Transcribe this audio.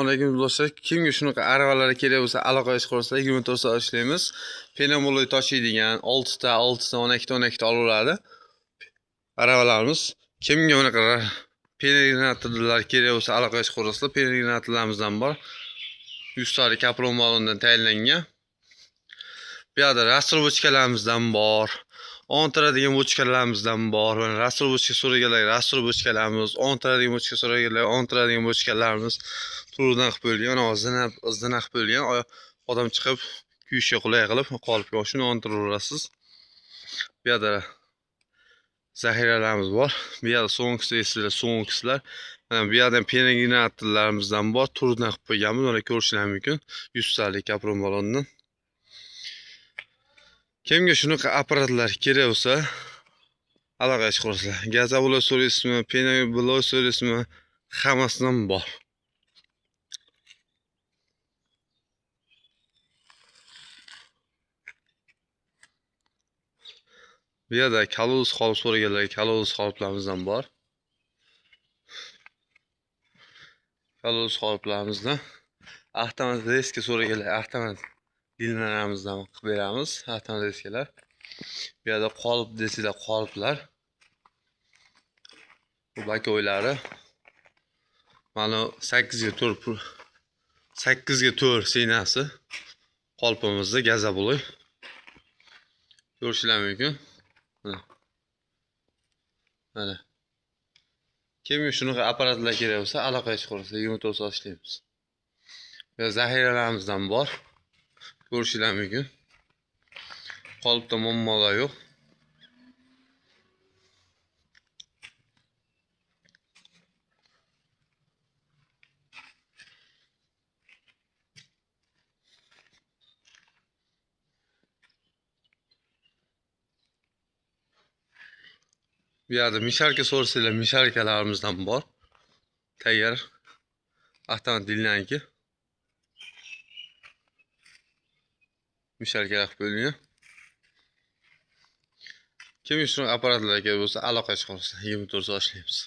Assalomu alaykum do'stlar. Kimga shunaqa aravalar kerak bo'lsa, aloqaga chiqarsa 24 soat ishlaymiz. Penamo'li toshiydigan 6 ta, 12 ta olaveradi. Aravalarimiz. Kimga bunaqa penegratorlar kerak bo'lsa, aloqaga chiqarsa, penegratorlarimizdan bor. 100 talik kapron balondan tayinlangan. Bu yerda rastrobochkalarimizdan bor. O'ntiradigan bochkalarimizdan bor. Rastrobochka so'raganlar rastrobochkalarimiz, o'ntiradigan bochka so'raganlar o'ntiradigan bochkalarimiz turdan qilib bo'lgan, izdana qilib bo'lgan. Odam chiqib kuyishga qulay qilib qolipga shuni o'ntiraverasiz. Bu yerda zaxiralarimiz bor. Bu yerda so'ngkislar. Mana bu yerda penegratorlarimizdan bor. Turdan qilib qo'yganmiz. Mana ko'rishingiz mumkin. 100 talik kapron balondan. Kimga shunaqa apparatlar kerak bo'lsa, aloqaga chiqarsizlar. Gazablo so'raysizmi, penablo so'raysizmi, hammasidan bor. Bu yerda kaluz qolip so'raganlar, kaluz qoliplarimizdan bor. Kaluz qoliplarimizdan avtomat diska so'raganlar, avtomat dinlarimizdan qilib beramiz. Avtomat diskalar. Bu yerda qolip desizlar, qoliplar. Bu bakoylari. Mana 8 ga 4 sinasi qolpimizda gazabloy. Ko'rishingiz mumkin. Mana. Kimga shunaqa apparatlar kerak bo'lsa, aloqaga chiqarsa 24 soat ishlaymiz. Va zaxiralarimizdan bor. Ko'rishingiz mumkin. Qolipda muammolar yo'q. Bu yerda mishalka so'rasanglar, mishalkalarimizdan bor. Tayyor avtomat dinlanki. Mishalkalar qilib bo'lingan. Kimga shunaqa apparatlar kerak bo'lsa, aloqaga chiqarsa 24 soat ishlaymiz.